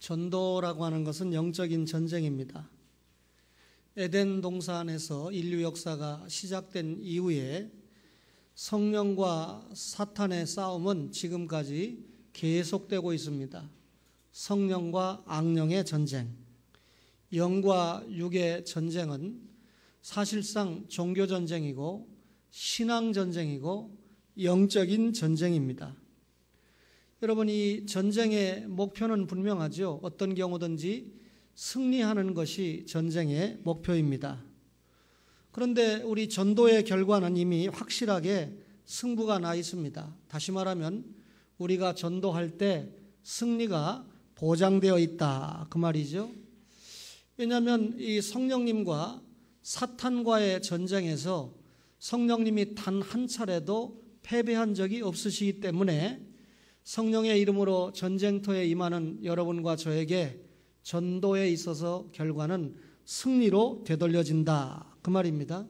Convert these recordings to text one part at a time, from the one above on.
전도라고 하는 것은 영적인 전쟁입니다. 에덴 동산에서 인류 역사가 시작된 이후에 성령과 사탄의 싸움은 지금까지 계속되고 있습니다. 성령과 악령의 전쟁, 영과 육의 전쟁은 사실상 종교 전쟁이고 신앙 전쟁이고 영적인 전쟁입니다. 여러분, 이 전쟁의 목표는 분명하죠. 어떤 경우든지 승리하는 것이 전쟁의 목표입니다. 그런데 우리 전도의 결과는 이미 확실하게 승부가 나 있습니다. 다시 말하면 우리가 전도할 때 승리가 보장되어 있다, 그 말이죠. 왜냐하면 이 성령님과 사탄과의 전쟁에서 성령님이 단 한 차례도 패배한 적이 없으시기 때문에 성령의 이름으로 전쟁터에 임하는 여러분과 저에게 전도에 있어서 결과는 승리로 되돌려진다, 그 말입니다.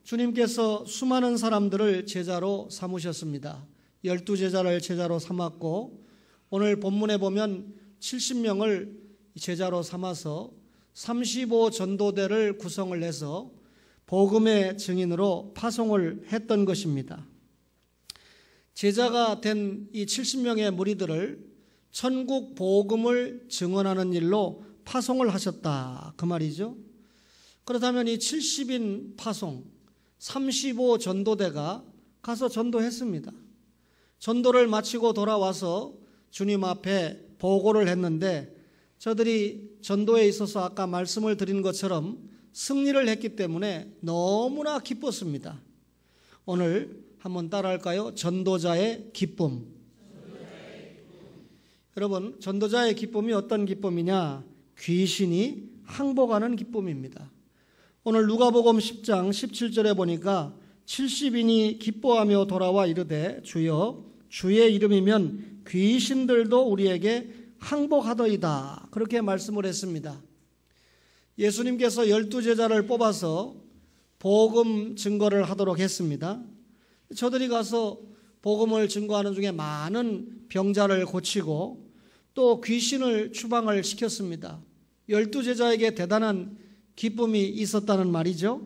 주님께서 수많은 사람들을 제자로 삼으셨습니다. 12제자를 제자로 삼았고 오늘 본문에 보면 70명을 제자로 삼아서 35 전도대를 구성을 해서 복음의 증인으로 파송을 했던 것입니다. 제자가 된 이 70명의 무리들을 천국 복음을 증언하는 일로 파송을 하셨다, 그 말이죠. 그렇다면 이 70인 파송, 35 전도대가 가서 전도했습니다. 전도를 마치고 돌아와서 주님 앞에 보고를 했는데 저들이 전도에 있어서 아까 말씀을 드린 것처럼 승리를 했기 때문에 너무나 기뻤습니다. 오늘 한번 따라할까요? 전도자의 기쁨. 여러분, 전도자의 기쁨이 어떤 기쁨이냐? 귀신이 항복하는 기쁨입니다. 오늘 누가복음 10장 17절에 보니까 70인이 기뻐하며 돌아와 이르되 주여 주의 이름이면 귀신들도 우리에게 항복하더이다, 그렇게 말씀을 했습니다. 예수님께서 12제자를 뽑아서 복음 증거를 하도록 했습니다. 저들이 가서 복음을 증거하는 중에 많은 병자를 고치고 또 귀신을 추방을 시켰습니다. 12제자에게 대단한 기쁨이 있었다는 말이죠.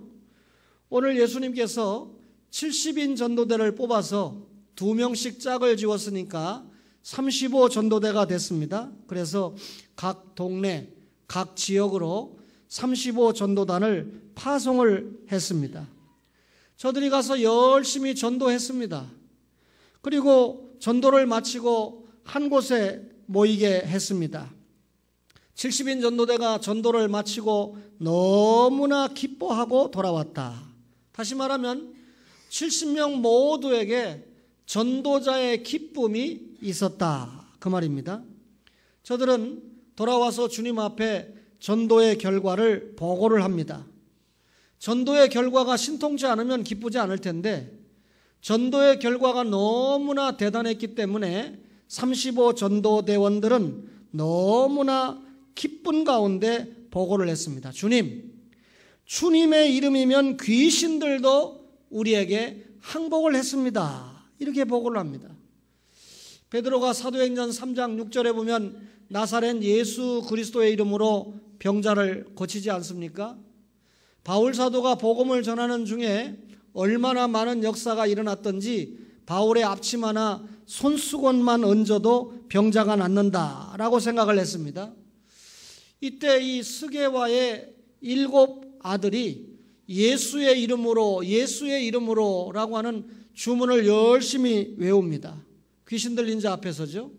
오늘 예수님께서 70인 전도대를 뽑아서 2명씩 짝을 지웠으니까 35 전도대가 됐습니다. 그래서 각 동네, 각 지역으로 35 전도단을 파송을 했습니다. 저들이 가서 열심히 전도했습니다. 그리고 전도를 마치고 한 곳에 모이게 했습니다. 70인 전도대가 전도를 마치고 너무나 기뻐하고 돌아왔다. 다시 말하면 70명 모두에게 전도자의 기쁨이 있었다, 그 말입니다. 저들은 돌아와서 주님 앞에 전도의 결과를 보고를 합니다. 전도의 결과가 신통치 않으면 기쁘지 않을 텐데 전도의 결과가 너무나 대단했기 때문에 35 전도대원들은 너무나 기쁜 가운데 보고를 했습니다. 주님의 이름이면 귀신들도 우리에게 항복을 했습니다, 이렇게 보고를 합니다. 베드로가 사도행전 3장 6절에 보면 나사렛 예수 그리스도의 이름으로 병자를 고치지 않습니까? 바울 사도가 복음을 전하는 중에 얼마나 많은 역사가 일어났던지 바울의 앞치마나 손수건만 얹어도 병자가 낫는다라고 생각을 했습니다. 이때 이 스게와의 7 아들이 예수의 이름으로 라고 하는 주문을 열심히 외웁니다. 귀신 들린 자 앞에서죠.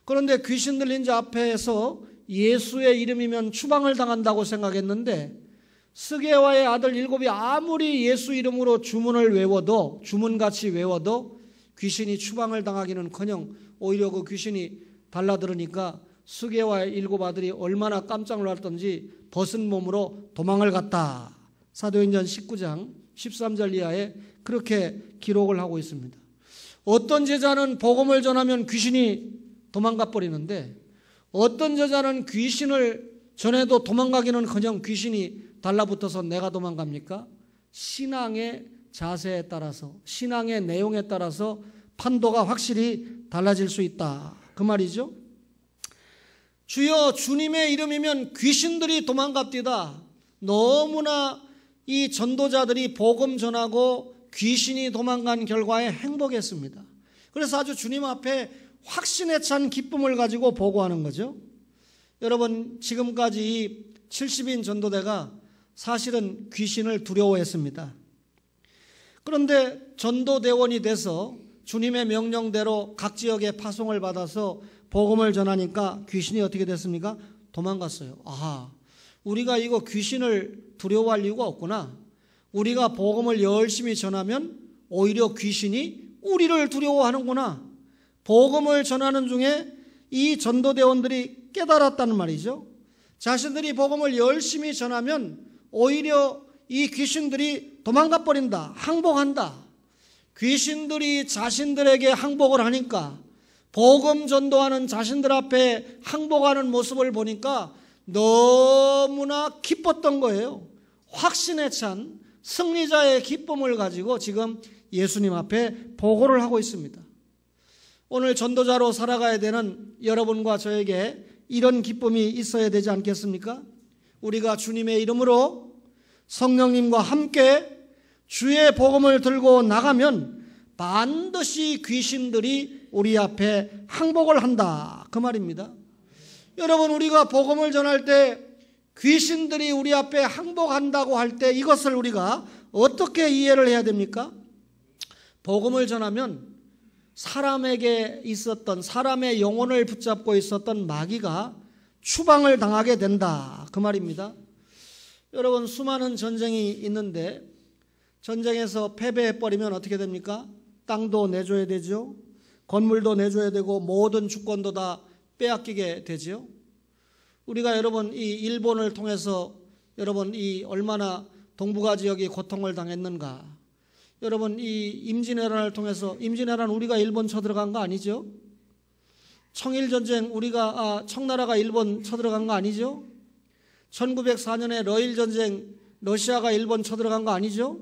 그런데 귀신 들린 자 앞에서 예수의 이름이면 추방을 당한다고 생각했는데 스게와의 아들 7이 아무리 예수 이름으로 주문같이 외워도 귀신이 추방을 당하기는커녕 오히려 그 귀신이 달라들으니까 스게와의 7 아들이 얼마나 깜짝 놀랐던지 벗은 몸으로 도망을 갔다. 사도행전 19장 13절 이하에 그렇게 기록을 하고 있습니다. 어떤 제자는 복음을 전하면 귀신이 도망가 버리는데 어떤 제자는 귀신을 전해도 도망가기는커녕 귀신이 달라붙어서 내가 도망갑니까? 신앙의 자세에 따라서, 신앙의 내용에 따라서 판도가 확실히 달라질 수 있다, 그 말이죠. 주여 주님의 이름이면 귀신들이 도망갑디다. 너무나 이 전도자들이 복음 전하고 귀신이 도망간 결과에 행복했습니다. 그래서 아주 주님 앞에 확신에 찬 기쁨을 가지고 보고하는 거죠. 여러분, 지금까지 이 70인 전도대가 사실은 귀신을 두려워했습니다. 그런데 전도대원이 돼서 주님의 명령대로 각 지역에 파송을 받아서 복음을 전하니까 귀신이 어떻게 됐습니까? 도망갔어요. 아하, 우리가 이거 귀신을 두려워할 이유가 없구나. 우리가 복음을 열심히 전하면 오히려 귀신이 우리를 두려워하는구나. 복음을 전하는 중에 이 전도대원들이 깨달았다는 말이죠. 자신들이 복음을 열심히 전하면 오히려 이 귀신들이 도망가 버린다. 항복한다. 귀신들이 자신들에게 항복을 하니까 복음 전도하는 자신들 앞에 항복하는 모습을 보니까 너무나 기뻤던 거예요. 확신에 찬 승리자의 기쁨을 가지고 지금 예수님 앞에 보고를 하고 있습니다. 오늘 전도자로 살아가야 되는 여러분과 저에게 이런 기쁨이 있어야 되지 않겠습니까? 우리가 주님의 이름으로 성령님과 함께 주의 복음을 들고 나가면 반드시 귀신들이 우리 앞에 항복을 한다, 그 말입니다. 여러분, 우리가 복음을 전할 때 귀신들이 우리 앞에 항복한다고 할 때 이것을 우리가 어떻게 이해를 해야 됩니까? 복음을 전하면 사람에게 있었던, 사람의 영혼을 붙잡고 있었던 마귀가 추방을 당하게 된다, 그 말입니다. 여러분, 수많은 전쟁이 있는데 전쟁에서 패배해버리면 어떻게 됩니까? 땅도 내줘야 되죠. 건물도 내줘야 되고 모든 주권도 다 빼앗기게 되죠. 우리가 여러분 이 일본을 통해서 여러분 이 얼마나 동북아 지역이 고통을 당했는가. 여러분 이 임진왜란을 통해서, 임진왜란 우리가 일본 쳐들어간 거 아니죠? 청일전쟁 우리가 청나라가 일본 쳐들어간 거 아니죠? 1904년에 러일전쟁 러시아가 일본 쳐들어간 거 아니죠?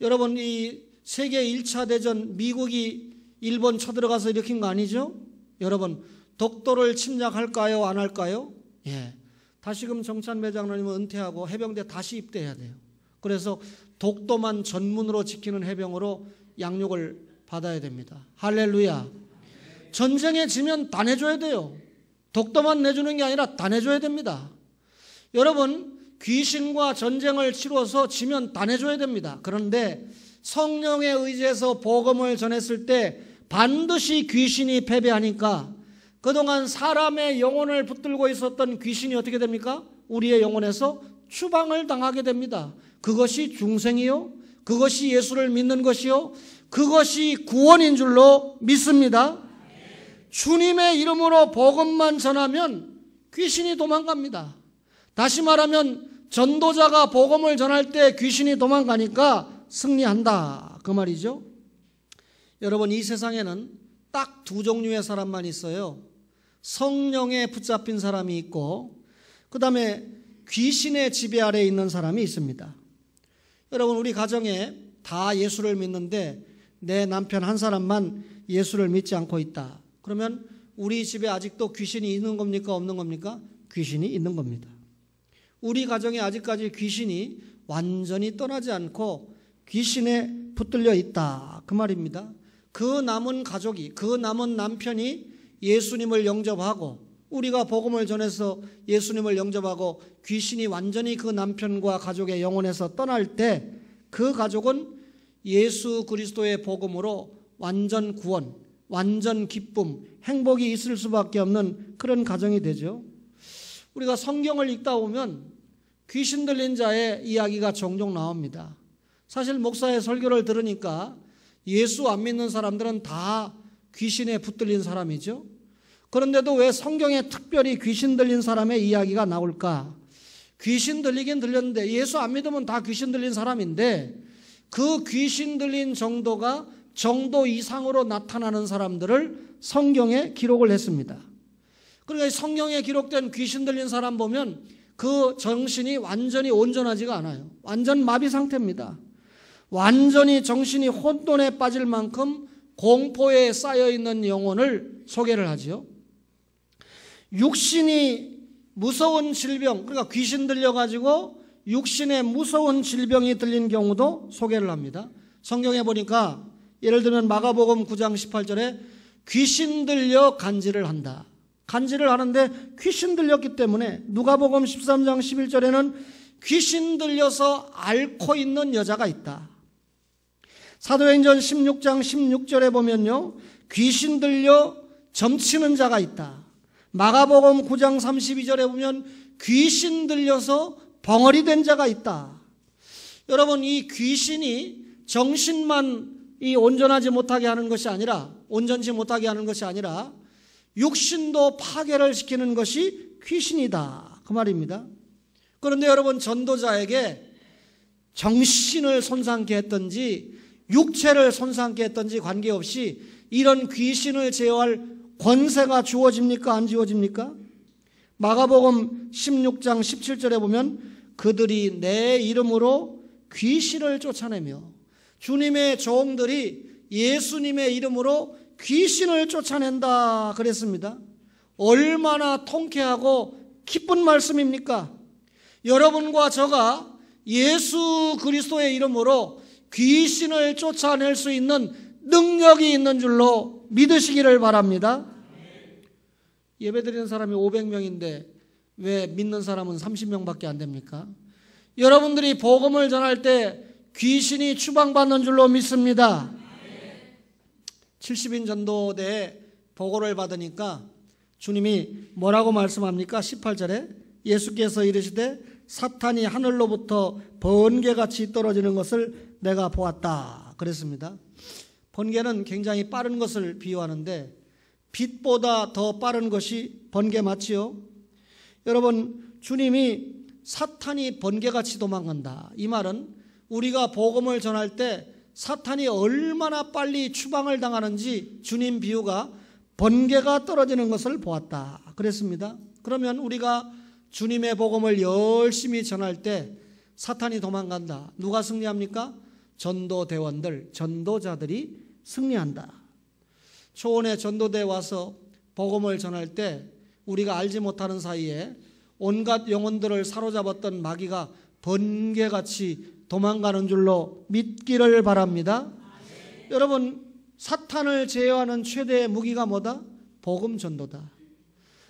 여러분 이 세계 1차 대전 미국이 일본 쳐들어가서 일으킨 거 아니죠? 여러분 독도를 침략할까요? 안 할까요? 예. 다시금 정찬배 장로님은 은퇴하고 해병대 다시 입대해야 돼요. 그래서 독도만 전문으로 지키는 해병으로 양육을 받아야 됩니다. 할렐루야. 전쟁에 지면 다 내줘야 돼요. 독도만 내주는 게 아니라 다 내줘야 됩니다. 여러분 귀신과 전쟁을 치러서 지면 다 내줘야 됩니다. 그런데 성령에 의지해서 복음을 전했을 때 반드시 귀신이 패배하니까 그동안 사람의 영혼을 붙들고 있었던 귀신이 어떻게 됩니까? 우리의 영혼에서 추방을 당하게 됩니다. 그것이 중생이요, 그것이 예수를 믿는 것이요, 그것이 구원인 줄로 믿습니다. 주님의 이름으로 복음만 전하면 귀신이 도망갑니다. 다시 말하면 전도자가 복음을 전할 때 귀신이 도망가니까 승리한다, 그 말이죠. 여러분 이 세상에는 딱 두 종류의 사람만 있어요. 성령에 붙잡힌 사람이 있고 그 다음에 귀신의 지배 아래에 있는 사람이 있습니다. 여러분 우리 가정에 다 예수를 믿는데 내 남편 한 사람만 예수를 믿지 않고 있다. 그러면 우리 집에 아직도 귀신이 있는 겁니까? 없는 겁니까? 귀신이 있는 겁니다. 우리 가정에 아직까지 귀신이 완전히 떠나지 않고 귀신에 붙들려 있다, 그 말입니다. 그 남은 가족이, 그 남은 남편이 예수님을 영접하고 우리가 복음을 전해서 예수님을 영접하고 귀신이 완전히 그 남편과 가족의 영혼에서 떠날 때 그 가족은 예수 그리스도의 복음으로 완전 구원, 완전 기쁨, 행복이 있을 수밖에 없는 그런 가정이 되죠. 우리가 성경을 읽다 보면 귀신 들린 자의 이야기가 종종 나옵니다. 사실 목사의 설교를 들으니까 예수 안 믿는 사람들은 다 귀신에 붙들린 사람이죠. 그런데도 왜 성경에 특별히 귀신 들린 사람의 이야기가 나올까? 귀신 들리긴 들렸는데 예수 안 믿으면 다 귀신 들린 사람인데 그 귀신 들린 정도가 정도 이상으로 나타나는 사람들을 성경에 기록을 했습니다. 그러니까 성경에 기록된 귀신 들린 사람 보면 그 정신이 완전히 온전하지가 않아요. 완전 마비 상태입니다. 완전히 정신이 혼돈에 빠질 만큼 공포에 쌓여있는 영혼을 소개를 하지요. 육신이 무서운 질병, 그러니까 귀신 들려가지고 육신에 무서운 질병이 들린 경우도 소개를 합니다. 성경에 보니까 예를 들면 마가복음 9장 18절에 귀신 들려 간질을 한다. 간질을 하는데 귀신 들렸기 때문에 누가복음 13장 11절에는 귀신 들려서 앓고 있는 여자가 있다. 사도행전 16장 16절에 보면요, 귀신 들려 점치는 자가 있다. 마가복음 9장 32절에 보면 귀신 들려서 벙어리 된 자가 있다. 여러분, 이 귀신이 정신만 온전하지 못하게 하는 것이 아니라, 온전치 못하게 하는 것이 아니라 육신도 파괴를 시키는 것이 귀신이다, 그 말입니다. 그런데 여러분, 전도자에게 정신을 손상케 했든지 육체를 손상케 했든지 관계없이 이런 귀신을 제어할 권세가 주어집니까? 안 주어집니까? 마가복음 16장 17절에 보면 그들이 내 이름으로 귀신을 쫓아내며, 주님의 종들이 예수님의 이름으로 귀신을 쫓아낸다 그랬습니다. 얼마나 통쾌하고 기쁜 말씀입니까? 여러분과 저가 예수 그리스도의 이름으로 귀신을 쫓아낼 수 있는 능력이 있는 줄로 믿으시기를 바랍니다. 예배드리는 사람이 500명인데 왜 믿는 사람은 30명밖에 안 됩니까? 여러분들이 복음을 전할 때 귀신이 추방받는 줄로 믿습니다. 70인 전도대에 보고를 받으니까 주님이 뭐라고 말씀합니까? 18절에 예수께서 이르시되 사탄이 하늘로부터 번개같이 떨어지는 것을 내가 보았다 그랬습니다. 번개는 굉장히 빠른 것을 비유하는데 빛보다 더 빠른 것이 번개 맞지요? 여러분, 주님이 사탄이 번개같이 도망간다, 이 말은 우리가 복음을 전할 때 사탄이 얼마나 빨리 추방을 당하는지 주님 비유가 번개가 떨어지는 것을 보았다 그랬습니다. 그러면 우리가 주님의 복음을 열심히 전할 때 사탄이 도망간다. 누가 승리합니까? 전도대원들, 전도자들이 승리한다. 초원에 전도대에 와서 복음을 전할 때 우리가 알지 못하는 사이에 온갖 영혼들을 사로잡았던 마귀가 번개같이 도망가는 줄로 믿기를 바랍니다. 여러분, 사탄을 제어하는 최대의 무기가 뭐다? 복음 전도다.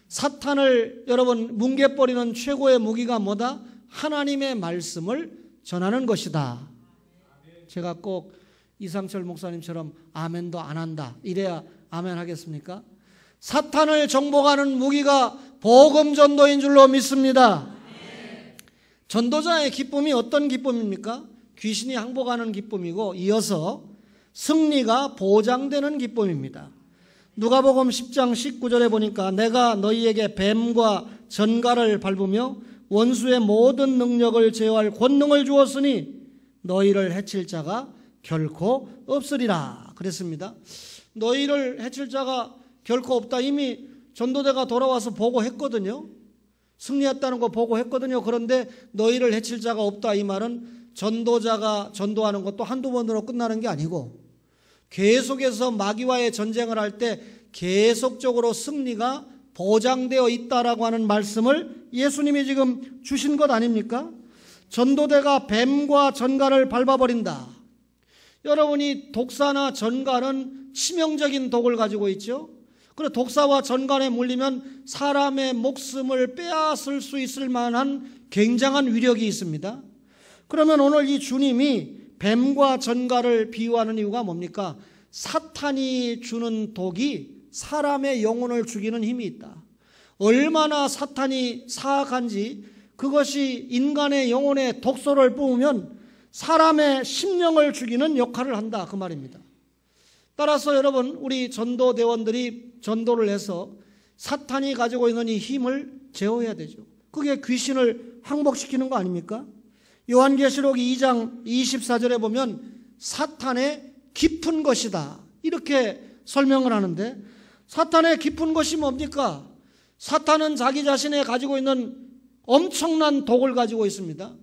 사탄을 여러분 뭉개버리는 최고의 무기가 뭐다? 하나님의 말씀을 전하는 것이다. 제가 꼭 이상철 목사님처럼 아멘도 안 한다 이래야 아멘 하겠습니까? 사탄을 정복하는 무기가 복음 전도인 줄로 믿습니다. 전도자의 기쁨이 어떤 기쁨입니까? 귀신이 항복하는 기쁨이고 이어서 승리가 보장되는 기쁨입니다. 누가복음 10장 19절에 보니까 내가 너희에게 뱀과 전갈을 밟으며 원수의 모든 능력을 제어할 권능을 주었으니 너희를 해칠 자가 결코 없으리라 그랬습니다. 너희를 해칠 자가 결코 없다, 이미 전도대가 돌아와서 보고했거든요. 승리했다는 거 보고했거든요. 그런데 너희를 해칠 자가 없다, 이 말은 전도자가 전도하는 것도 한두 번으로 끝나는 게 아니고 계속해서 마귀와의 전쟁을 할 때 계속적으로 승리가 보장되어 있다라고 하는 말씀을 예수님이 지금 주신 것 아닙니까? 전도대가 뱀과 전갈을 밟아버린다. 여러분이 독사나 전갈은 치명적인 독을 가지고 있죠. 그리고 독사와 전갈에 물리면 사람의 목숨을 빼앗을 수 있을 만한 굉장한 위력이 있습니다. 그러면 오늘 이 주님이 뱀과 전갈을 비유하는 이유가 뭡니까? 사탄이 주는 독이 사람의 영혼을 죽이는 힘이 있다. 얼마나 사탄이 사악한지 그것이 인간의 영혼에 독소를 뿜으면 사람의 심령을 죽이는 역할을 한다, 그 말입니다. 따라서 여러분, 우리 전도대원들이 전도를 해서 사탄이 가지고 있는 이 힘을 제어해야 되죠. 그게 귀신을 항복시키는 거 아닙니까? 요한계시록 2장 24절에 보면 사탄의 깊은 것이다 이렇게 설명을 하는데, 사탄의 깊은 것이 뭡니까? 사탄은 자기 자신에 가지고 있는 엄청난 독을 가지고 있습니다.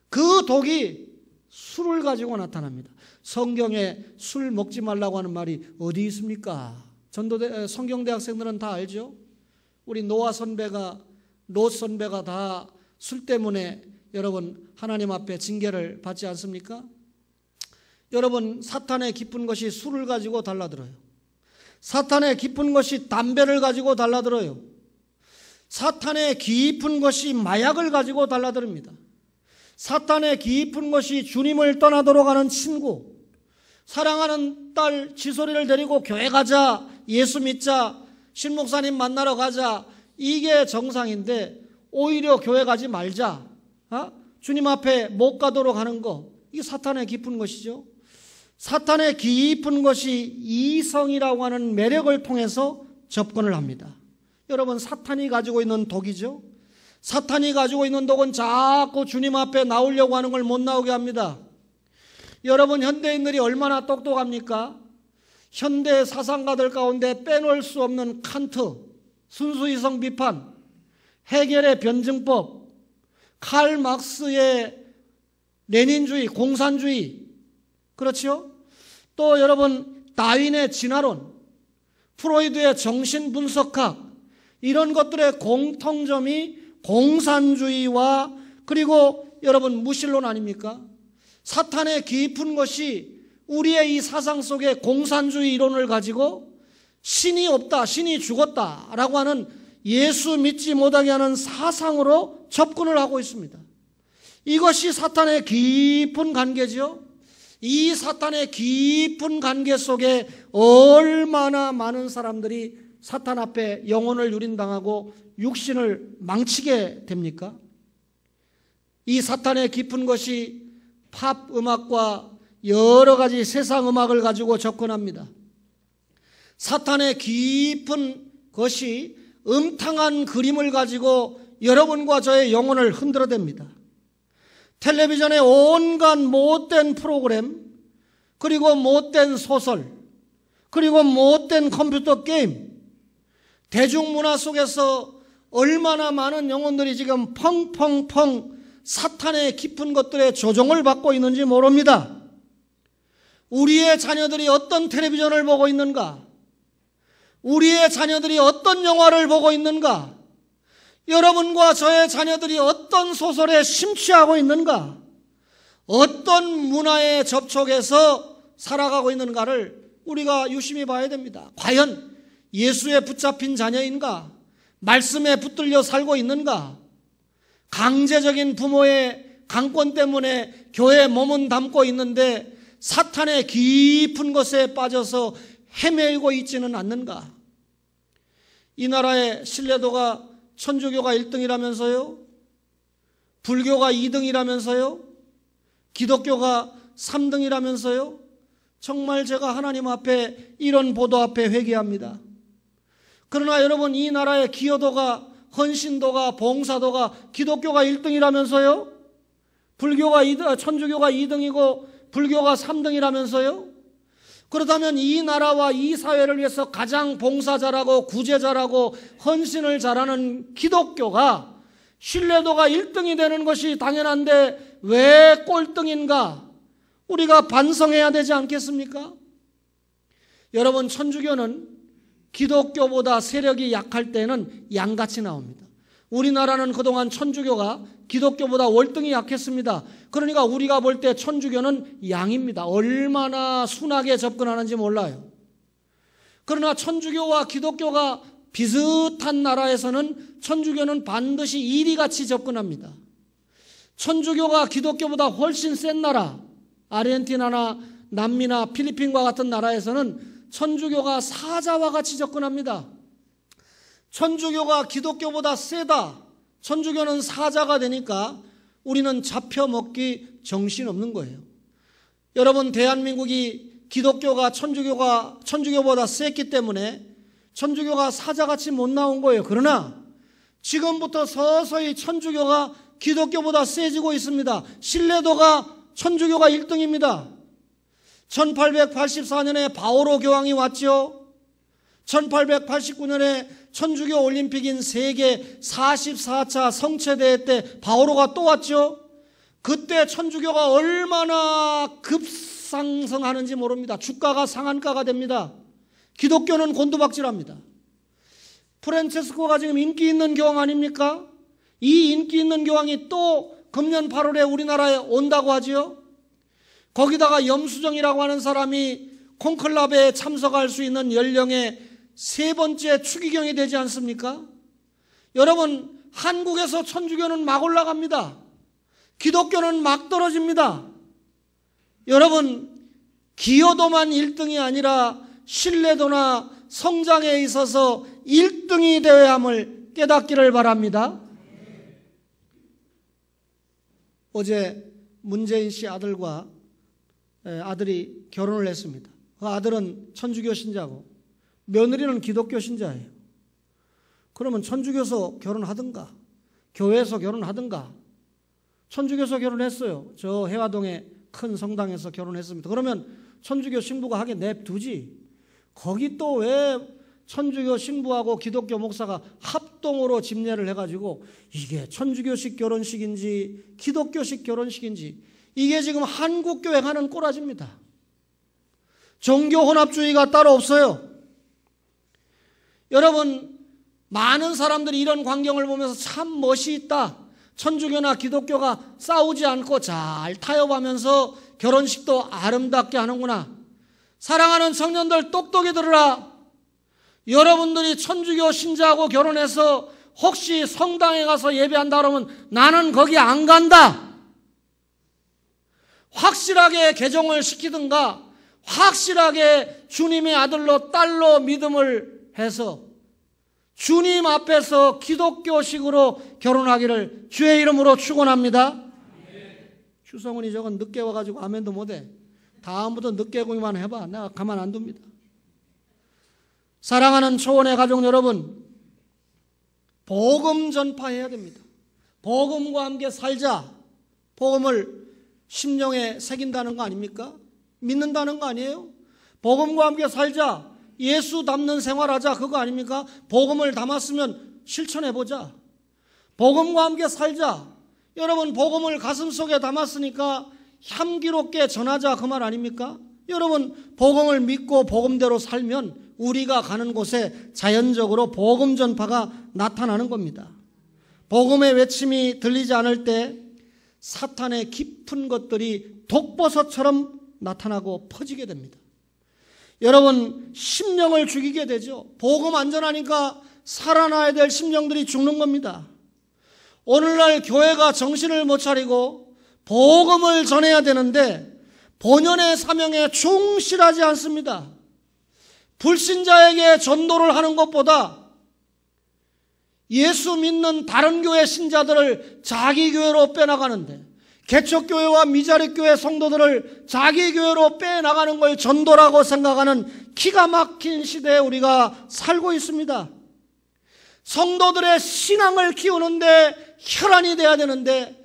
그 독이 술을 가지고 나타납니다. 성경에 술 먹지 말라고 하는 말이 어디 있습니까? 성경대 학생들은 다 알죠? 우리 노아 선배가 롯 선배가 다 술 때문에 여러분 하나님 앞에 징계를 받지 않습니까? 여러분 사탄의 깊은 것이 술을 가지고 달라들어요. 사탄의 깊은 것이 담배를 가지고 달라들어요. 사탄의 깊은 것이 마약을 가지고 달라듭니다. 사탄의 깊은 것이 주님을 떠나도록 하는 친구, 사랑하는 딸 지소리를 데리고 교회 가자, 예수 믿자, 신목사님 만나러 가자, 이게 정상인데 오히려 교회 가지 말자, 주님 앞에 못 가도록 하는 거, 이게 사탄의 깊은 것이죠. 사탄의 깊은 것이 이성이라고 하는 매력을 통해서 접근을 합니다. 여러분 사탄이 가지고 있는 독이죠. 사탄이 가지고 있는 독은 자꾸 주님 앞에 나오려고 하는 걸 못 나오게 합니다. 여러분 현대인들이 얼마나 똑똑합니까? 현대 사상가들 가운데 빼놓을 수 없는 칸트, 순수이성 비판, 헤겔의 변증법, 칼 막스의 레닌주의, 공산주의, 그렇죠? 또 여러분 다윈의 진화론, 프로이드의 정신분석학, 이런 것들의 공통점이 공산주의와 그리고 여러분 무신론 아닙니까? 사탄의 깊은 것이 우리의 이 사상 속에 공산주의 이론을 가지고 신이 없다, 신이 죽었다라고 하는 예수 믿지 못하게 하는 사상으로 접근을 하고 있습니다. 이것이 사탄의 깊은 관계죠. 이 사탄의 깊은 관계 속에 얼마나 많은 사람들이 사탄 앞에 영혼을 유린당하고 육신을 망치게 됩니까? 이 사탄의 깊은 것이 팝 음악과 여러 가지 세상 음악을 가지고 접근합니다. 사탄의 깊은 것이 음탕한 그림을 가지고 여러분과 저의 영혼을 흔들어댑니다. 텔레비전의 온갖 못된 프로그램, 그리고 못된 소설, 그리고 못된 컴퓨터 게임, 대중문화 속에서 얼마나 많은 영혼들이 지금 펑펑펑 사탄의 깊은 것들에 조종을 받고 있는지 모릅니다. 우리의 자녀들이 어떤 텔레비전을 보고 있는가? 우리의 자녀들이 어떤 영화를 보고 있는가? 여러분과 저의 자녀들이 어떤 소설에 심취하고 있는가? 어떤 문화에 접촉해서 살아가고 있는가를 우리가 유심히 봐야 됩니다. 과연 예수에 붙잡힌 자녀인가? 말씀에 붙들려 살고 있는가? 강제적인 부모의 강권 때문에 교회에 몸은 담고 있는데 사탄의 깊은 것에 빠져서 헤매고 있지는 않는가? 이 나라의 신뢰도가 천주교가 1등이라면서요? 불교가 2등이라면서요? 기독교가 3등이라면서요? 정말 제가 하나님 앞에 이런 보도 앞에 회개합니다. 그러나 여러분 이 나라의 기여도가, 헌신도가, 봉사도가 기독교가 1등이라면서요? 불교가 2등, 천주교가 2등이고 불교가 3등이라면서요? 그렇다면 이 나라와 이 사회를 위해서 가장 봉사자라고 구제자라고 헌신을 잘하는 기독교가 신뢰도가 1등이 되는 것이 당연한데 왜 꼴등인가? 우리가 반성해야 되지 않겠습니까? 여러분 천주교는 기독교보다 세력이 약할 때는 양같이 나옵니다. 우리나라는 그동안 천주교가 기독교보다 월등히 약했습니다. 그러니까 우리가 볼 때 천주교는 양입니다. 얼마나 순하게 접근하는지 몰라요. 그러나 천주교와 기독교가 비슷한 나라에서는 천주교는 반드시 이리같이 접근합니다. 천주교가 기독교보다 훨씬 센 나라, 아르헨티나나 남미나 필리핀과 같은 나라에서는 천주교가 사자와 같이 접근합니다. 천주교가 기독교보다 세다, 천주교는 사자가 되니까 우리는 잡혀먹기 정신없는 거예요. 여러분 대한민국이 기독교가 천주교보다 셌기 때문에 천주교가 사자같이 못 나온 거예요. 그러나 지금부터 서서히 천주교가 기독교보다 세지고 있습니다. 신뢰도가 천주교가 1등입니다. 1884년에 바오로 교황이 왔죠. 1889년에 천주교 올림픽인 세계 44차 성체대회 때 바오로가 또 왔죠. 그때 천주교가 얼마나 급상승하는지 모릅니다. 주가가 상한가가 됩니다. 기독교는 곤두박질합니다. 프란체스코가 지금 인기 있는 교황 아닙니까? 이 인기 있는 교황이 또 금년 8월에 우리나라에 온다고 하지요. 거기다가 염수정이라고 하는 사람이 콘클라베에 참석할 수 있는 연령의 3번째 추기경이 되지 않습니까? 여러분, 한국에서 천주교는 막 올라갑니다. 기독교는 막 떨어집니다. 여러분, 기여도만 1등이 아니라 신뢰도나 성장에 있어서 1등이 되어야 함을 깨닫기를 바랍니다. 어제 문재인 씨 아들이 결혼을 했습니다. 그 아들은 천주교 신자고 며느리는 기독교 신자예요. 그러면 천주교에서 결혼하든가 교회에서 결혼하든가. 천주교에서 결혼했어요. 저 해화동의 큰 성당에서 결혼했습니다. 그러면 천주교 신부가 하게 냅두지. 거기 또 왜 천주교 신부하고 기독교 목사가 합동으로 집례를 해가지고 이게 천주교식 결혼식인지 기독교식 결혼식인지, 이게 지금 한국교회 가는 꼬라지입니다. 종교 혼합주의가 따로 없어요. 여러분, 많은 사람들이 이런 광경을 보면서 참 멋이 있다. 천주교나 기독교가 싸우지 않고 잘 타협하면서 결혼식도 아름답게 하는구나. 사랑하는 청년들, 똑똑히 들으라. 여러분들이 천주교 신자하고 결혼해서 혹시 성당에 가서 예배한다 그러면 나는 거기 안 간다. 확실하게 개종을 시키든가 확실하게 주님의 아들로 딸로 믿음을 해서 주님 앞에서 기독교식으로 결혼하기를 주의 이름으로 축원합니다. 추성훈이 저건 늦게 와가지고 아멘도 못해. 다음부터 늦게 공유만 해봐. 내가 가만 안 둡니다. 사랑하는 초원의 가족 여러분, 복음 전파해야 됩니다. 복음과 함께 살자. 복음을 심령에 새긴다는 거 아닙니까? 믿는다는 거 아니에요? 복음과 함께 살자. 예수 담는 생활하자. 그거 아닙니까? 복음을 담았으면 실천해보자. 복음과 함께 살자. 여러분, 복음을 가슴속에 담았으니까 향기롭게 전하자. 그 말 아닙니까? 여러분, 복음을 믿고 복음대로 살면 우리가 가는 곳에 자연적으로 복음 전파가 나타나는 겁니다. 복음의 외침이 들리지 않을 때 사탄의 깊은 것들이 독버섯처럼 나타나고 퍼지게 됩니다. 여러분, 심령을 죽이게 되죠. 복음 안전하니까 살아나야 될 심령들이 죽는 겁니다. 오늘날 교회가 정신을 못 차리고 복음을 전해야 되는데 본연의 사명에 충실하지 않습니다. 불신자에게 전도를 하는 것보다 예수 믿는 다른 교회 신자들을 자기 교회로 빼나가는데, 개척교회와 미자립교회 성도들을 자기 교회로 빼나가는 걸 전도라고 생각하는 기가 막힌 시대에 우리가 살고 있습니다. 성도들의 신앙을 키우는데 혈안이 돼야 되는데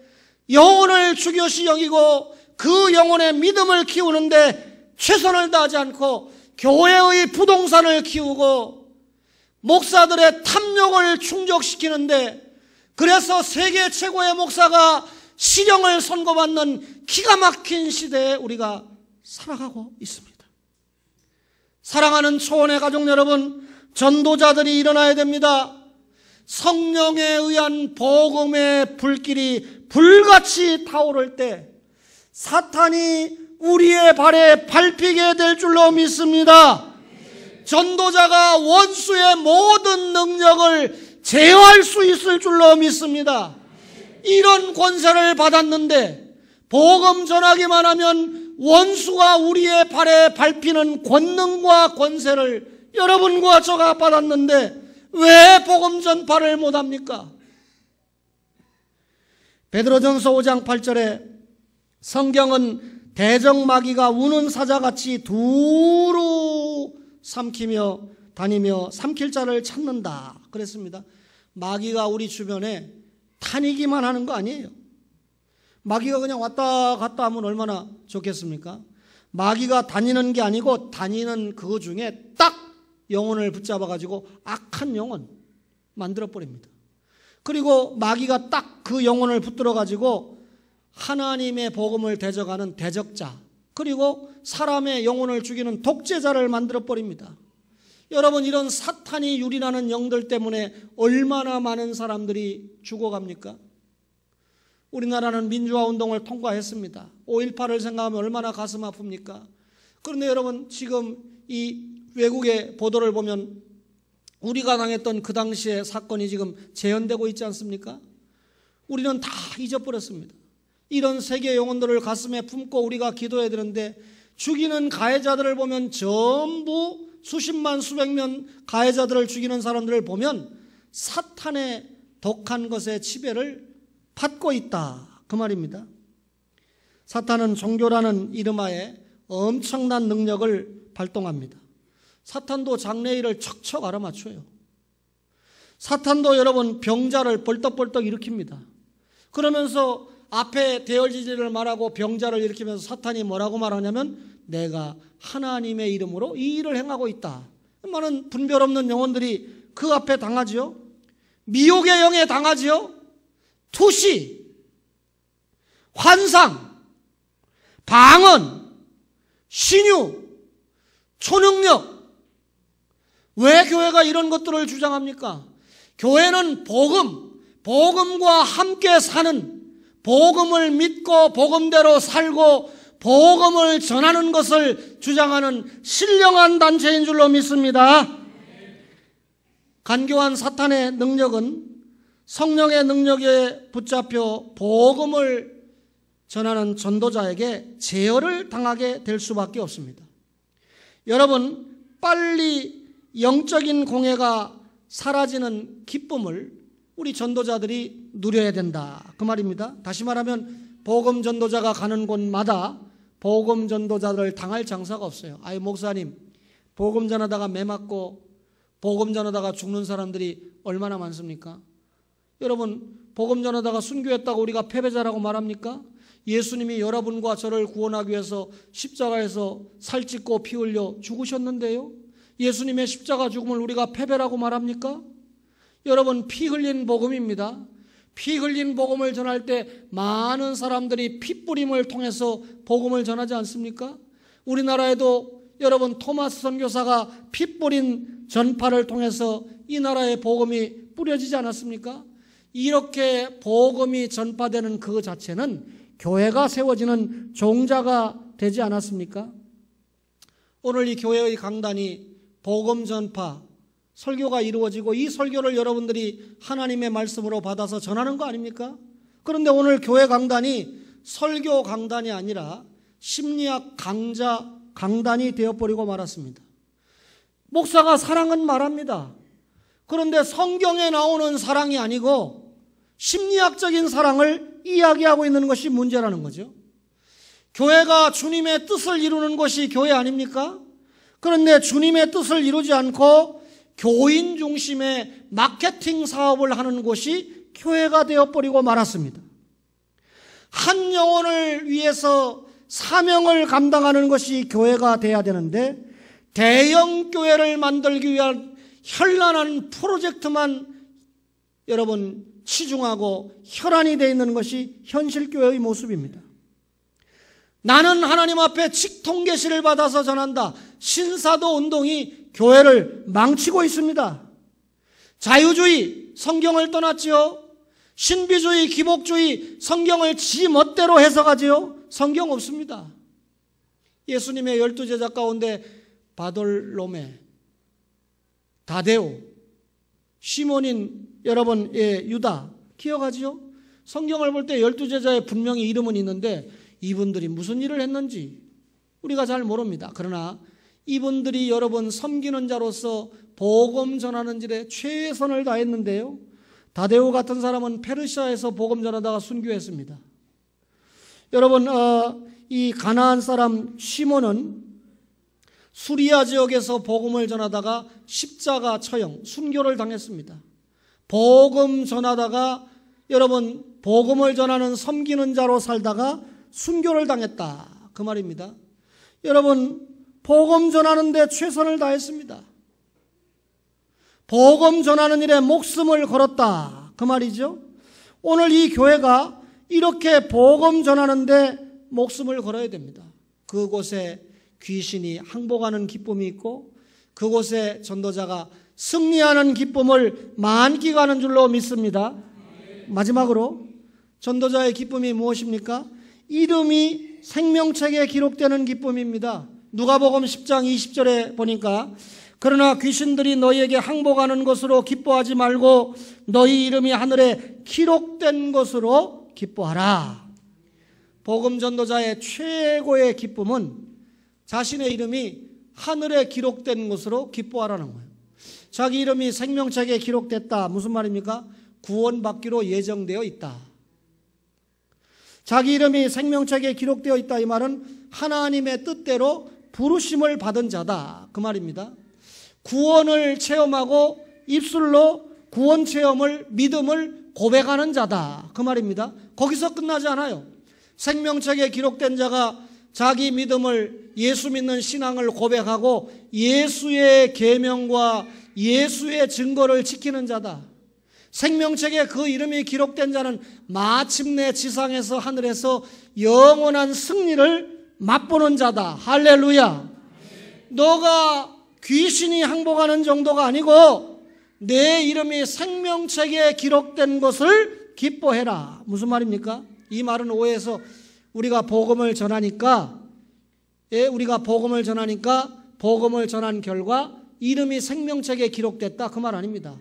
영혼을 중요시 여기고 그 영혼의 믿음을 키우는데 최선을 다하지 않고 교회의 부동산을 키우고 목사들의 탐욕을 충족시키는데, 그래서 세계 최고의 목사가 실형을 선고받는 기가 막힌 시대에 우리가 살아가고 있습니다. 사랑하는 초원의 가족 여러분, 전도자들이 일어나야 됩니다. 성령에 의한 복음의 불길이 불같이 타오를 때 사탄이 우리의 발에 밟히게 될 줄로 믿습니다. 전도자가 원수의 모든 능력을 제어할 수 있을 줄로 믿습니다. 이런 권세를 받았는데 복음 전하기만 하면 원수가 우리의 발에 밟히는 권능과 권세를 여러분과 저가 받았는데 왜 복음 전파를 못합니까? 베드로전서 5장 8절에 성경은 대적마귀가 우는 사자같이 두루 삼키며 다니며 삼킬 자를 찾는다 그랬습니다. 마귀가 우리 주변에 다니기만 하는 거 아니에요. 마귀가 그냥 왔다 갔다 하면 얼마나 좋겠습니까? 마귀가 다니는 게 아니고 다니는 그 중에 딱 영혼을 붙잡아가지고 악한 영혼 만들어버립니다. 그리고 마귀가 딱 그 영혼을 붙들어가지고 하나님의 복음을 대적하는 대적자, 그리고 사람의 영혼을 죽이는 독재자를 만들어버립니다. 여러분, 이런 사탄이 유린하는 영들 때문에 얼마나 많은 사람들이 죽어갑니까? 우리나라는 민주화 운동을 통과했습니다. 5.18을 생각하면 얼마나 가슴 아픕니까? 그런데 여러분, 지금 이 외국의 보도를 보면 우리가 당했던 그 당시의 사건이 지금 재현되고 있지 않습니까? 우리는 다 잊어버렸습니다. 이런 세계 영혼들을 가슴에 품고 우리가 기도해야 되는데, 죽이는 가해자들을 보면 전부 수십만 수백만 가해자들을 죽이는 사람들을 보면 사탄의 독한 것의 지배를 받고 있다, 그 말입니다. 사탄은 종교라는 이름하에 엄청난 능력을 발동합니다. 사탄도 장래일을 척척 알아맞혀요. 사탄도 여러분 병자를 벌떡벌떡 일으킵니다. 그러면서 앞에 대열지지를 말하고 병자를 일으키면서 사탄이 뭐라고 말하냐면 내가 하나님의 이름으로 이 일을 행하고 있다. 많은 분별 없는 영혼들이 그 앞에 당하지요. 미혹의 영에 당하지요. 투시, 환상, 방언, 신유, 초능력. 왜 교회가 이런 것들을 주장합니까? 교회는 복음과 함께 사는, 복음을 믿고 복음대로 살고 복음을 전하는 것을 주장하는 신령한 단체인 줄로 믿습니다. 간교한 사탄의 능력은 성령의 능력에 붙잡혀 복음을 전하는 전도자에게 제어를 당하게 될 수밖에 없습니다. 여러분, 빨리 영적인 공해가 사라지는 기쁨을 우리 전도자들이 누려야 된다, 그 말입니다. 다시 말하면 복음 전도자가 가는 곳마다 복음 전도자들을 당할 장사가 없어요. 아이 목사님, 복음 전하다가 매 맞고 복음 전하다가 죽는 사람들이 얼마나 많습니까? 여러분, 복음 전하다가 순교했다고 우리가 패배자라고 말합니까? 예수님이 여러분과 저를 구원하기 위해서 십자가에서 살찢고 피 흘려 죽으셨는데요, 예수님의 십자가 죽음을 우리가 패배라고 말합니까? 여러분, 피 흘린 복음입니다. 피 흘린 복음을 전할 때 많은 사람들이 핏부림을 통해서 복음을 전하지 않습니까? 우리나라에도 여러분 토마스 선교사가 핏부린 전파를 통해서 이 나라의 복음이 뿌려지지 않았습니까? 이렇게 복음이 전파되는 그 자체는 교회가 세워지는 종자가 되지 않았습니까? 오늘 이 교회의 강단이 복음 전파, 설교가 이루어지고 이 설교를 여러분들이 하나님의 말씀으로 받아서 전하는 거 아닙니까? 그런데 오늘 교회 강단이 설교 강단이 아니라 심리학 강좌 강단이 되어버리고 말았습니다. 목사가 사랑은 말합니다. 그런데 성경에 나오는 사랑이 아니고 심리학적인 사랑을 이야기하고 있는 것이 문제라는 거죠. 교회가 주님의 뜻을 이루는 것이 교회 아닙니까? 그런데 주님의 뜻을 이루지 않고 교인 중심의 마케팅 사업을 하는 곳이 교회가 되어버리고 말았습니다. 한 영혼을 위해서 사명을 감당하는 것이 교회가 돼야 되는데 대형 교회를 만들기 위한 현란한 프로젝트만 여러분 치중하고 혈안이 되어 있는 것이 현실 교회의 모습입니다. 나는 하나님 앞에 직통계시를 받아서 전한다. 신사도 운동이 교회를 망치고 있습니다. 자유주의, 성경을 떠났지요. 신비주의, 기복주의, 성경을 지 멋대로 해석하지요. 성경 없습니다. 예수님의 12제자 가운데 바돌로메, 다데오, 시몬인 여러분, 유다 기억하지요? 성경을 볼 때 12제자의 분명히 이름은 있는데 이분들이 무슨 일을 했는지 우리가 잘 모릅니다. 그러나 이분들이 여러분 섬기는 자로서 복음 전하는 일에 최선을 다했는데요, 다데오 같은 사람은 페르시아에서 복음 전하다가 순교했습니다. 여러분, 이 가나안 사람 시몬은 수리아 지역에서 복음을 전하다가 십자가 처형, 순교를 당했습니다. 복음 전하다가 여러분 복음을 전하는 섬기는 자로 살다가 순교를 당했다, 그 말입니다. 여러분, 복음 전하는 데 최선을 다했습니다. 복음 전하는 일에 목숨을 걸었다, 그 말이죠. 오늘 이 교회가 이렇게 복음 전하는 데 목숨을 걸어야 됩니다. 그곳에 귀신이 항복하는 기쁨이 있고 그곳에 전도자가 승리하는 기쁨을 만끽하는 줄로 믿습니다. 마지막으로 전도자의 기쁨이 무엇입니까? 이름이 생명책에 기록되는 기쁨입니다. 누가복음 10장 20절에 보니까 그러나 귀신들이 너희에게 항복하는 것으로 기뻐하지 말고 너희 이름이 하늘에 기록된 것으로 기뻐하라. 복음 전도자의 최고의 기쁨은 자신의 이름이 하늘에 기록된 것으로 기뻐하라는 거예요. 자기 이름이 생명책에 기록됐다. 무슨 말입니까? 구원받기로 예정되어 있다. 자기 이름이 생명책에 기록되어 있다. 이 말은 하나님의 뜻대로 부르심을 받은 자다. 그 말입니다. 구원을 체험하고 입술로 구원 체험을, 믿음을 고백하는 자다. 그 말입니다. 거기서 끝나지 않아요. 생명책에 기록된 자가 자기 믿음을, 예수 믿는 신앙을 고백하고 예수의 계명과 예수의 증거를 지키는 자다. 생명책에 그 이름이 기록된 자는 마침내 지상에서 하늘에서 영원한 승리를 맛보는 자다. 할렐루야. 너가 귀신이 항복하는 정도가 아니고 내 이름이 생명책에 기록된 것을 기뻐해라. 무슨 말입니까? 이 말은 오해해서 우리가 복음을 전하니까 복음을 전한 결과 이름이 생명책에 기록됐다. 그 말 아닙니다.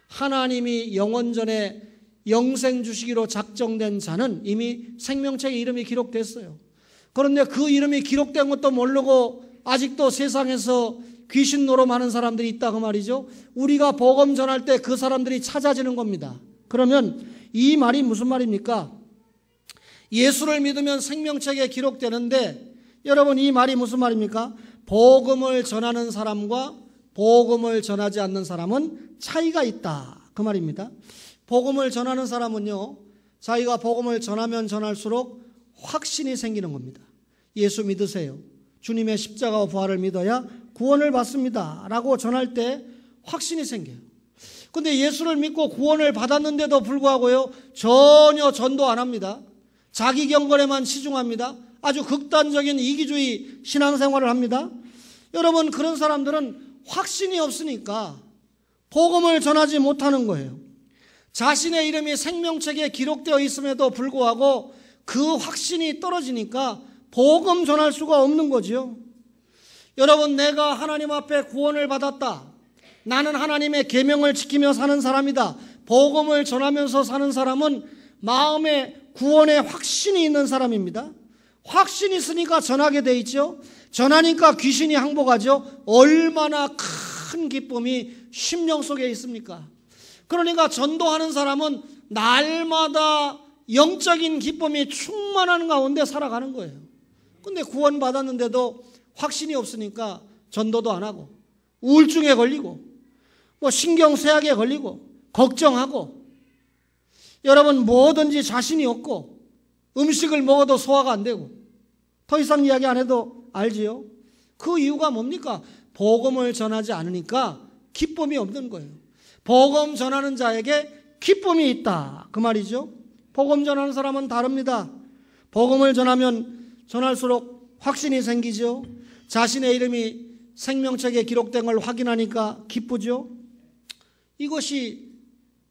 하나님이 영원전에 영생 주시기로 작정된 자는 이미 생명책에 이름이 기록됐어요. 그런데 그 이름이 기록된 것도 모르고 아직도 세상에서 귀신 노름하는 사람들이 있다 그 말이죠. 우리가 복음 전할 때 그 사람들이 찾아지는 겁니다. 그러면 이 말이 무슨 말입니까? 예수를 믿으면 생명책에 기록되는데 여러분 이 말이 무슨 말입니까? 복음을 전하는 사람과 복음을 전하지 않는 사람은 차이가 있다 그 말입니다. 복음을 전하는 사람은요, 자기가 복음을 전하면 전할수록 확신이 생기는 겁니다. 예수 믿으세요. 주님의 십자가와 부활을 믿어야 구원을 받습니다 라고 전할 때 확신이 생겨요. 근데 예수를 믿고 구원을 받았는데도 불구하고요, 전혀 전도 안 합니다. 자기 경건에만 치중합니다. 아주 극단적인 이기주의 신앙생활을 합니다. 여러분, 그런 사람들은 확신이 없으니까 복음을 전하지 못하는 거예요. 자신의 이름이 생명책에 기록되어 있음에도 불구하고 그 확신이 떨어지니까 복음 전할 수가 없는 거죠. 여러분, 내가 하나님 앞에 구원을 받았다. 나는 하나님의 계명을 지키며 사는 사람이다. 복음을 전하면서 사는 사람은 마음에 구원의 확신이 있는 사람입니다. 확신이 있으니까 전하게 돼 있죠. 전하니까 귀신이 항복하죠. 얼마나 큰 기쁨이 심령 속에 있습니까? 그러니까 전도하는 사람은 날마다 영적인 기쁨이 충만한 가운데 살아가는 거예요. 근데 구원 받았는데도 확신이 없으니까 전도도 안 하고 우울증에 걸리고 신경쇠약에 걸리고 걱정하고 여러분 뭐든지 자신이 없고 음식을 먹어도 소화가 안 되고 더 이상 이야기 안 해도 알지요? 그 이유가 뭡니까? 복음을 전하지 않으니까 기쁨이 없는 거예요. 복음 전하는 자에게 기쁨이 있다 그 말이죠. 복음 전하는 사람은 다릅니다. 복음을 전하면 전할수록 확신이 생기죠. 자신의 이름이 생명책에 기록된 걸 확인하니까 기쁘죠. 이것이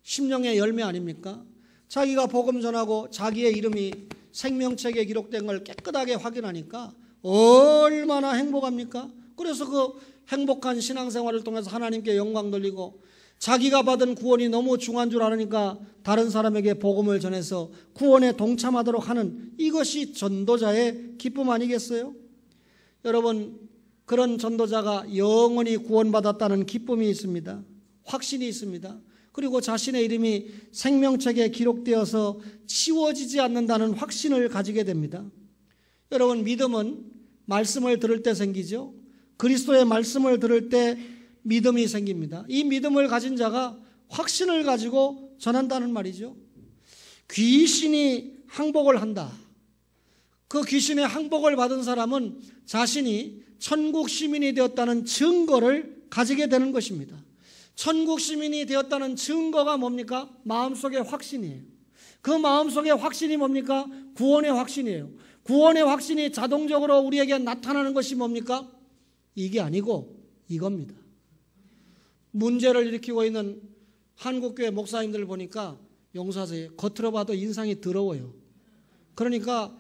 심령의 열매 아닙니까? 자기가 복음 전하고 자기의 이름이 생명책에 기록된 걸 깨끗하게 확인하니까 얼마나 행복합니까? 그래서 그 행복한 신앙생활을 통해서 하나님께 영광 돌리고 자기가 받은 구원이 너무 중요한 줄 알으니까 다른 사람에게 복음을 전해서 구원에 동참하도록 하는 이것이 전도자의 기쁨 아니겠어요? 여러분, 그런 전도자가 영원히 구원받았다는 기쁨이 있습니다. 확신이 있습니다. 그리고 자신의 이름이 생명책에 기록되어서 치워지지 않는다는 확신을 가지게 됩니다. 여러분, 믿음은 말씀을 들을 때 생기죠. 그리스도의 말씀을 들을 때 믿음이 생깁니다. 이 믿음을 가진 자가 확신을 가지고 전한다는 말이죠. 귀신이 항복을 한다. 그 귀신의 항복을 받은 사람은 자신이 천국 시민이 되었다는 증거를 가지게 되는 것입니다. 천국 시민이 되었다는 증거가 뭡니까? 마음속의 확신이에요. 그 마음속의 확신이 뭡니까? 구원의 확신이에요. 구원의 확신이 자동적으로 우리에게 나타나는 것이 뭡니까? 이게 아니고 이겁니다. 문제를 일으키고 있는 한국교회 목사님들 보니까 용서하세요. 겉으로 봐도 인상이 더러워요. 그러니까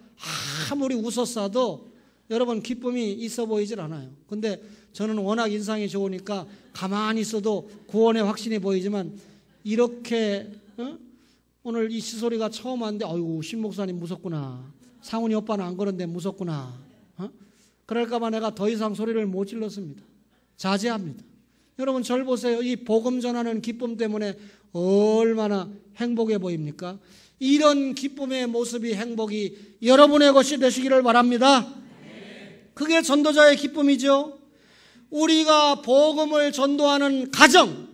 아무리 웃었어도 여러분 기쁨이 있어 보이질 않아요. 근데 저는 워낙 인상이 좋으니까 가만히 있어도 구원의 확신이 보이지만 이렇게 오늘 이 시소리가 처음 왔는데 아이고 신 목사님 무섭구나. 상훈이 오빠는 안 그런데 무섭구나. 그럴까봐 내가 더 이상 소리를 못 질렀습니다. 자제합니다. 여러분 절 보세요. 이 복음 전하는 기쁨 때문에 얼마나 행복해 보입니까? 이런 기쁨의 모습이 행복이 여러분의 것이 되시기를 바랍니다. 그게 전도자의 기쁨이죠. 우리가 복음을 전도하는 가정,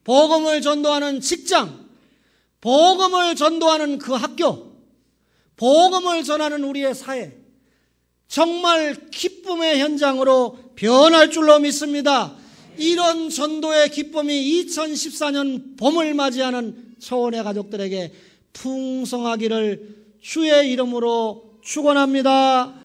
복음을 전도하는 직장, 복음을 전도하는 그 학교, 복음을 전하는 우리의 사회, 정말 기쁨의 현장으로 변할 줄로 믿습니다. 이런 전도의 기쁨이 2014년 봄을 맞이하는 초원의 가족들에게 풍성하기를 주의 이름으로 축원합니다.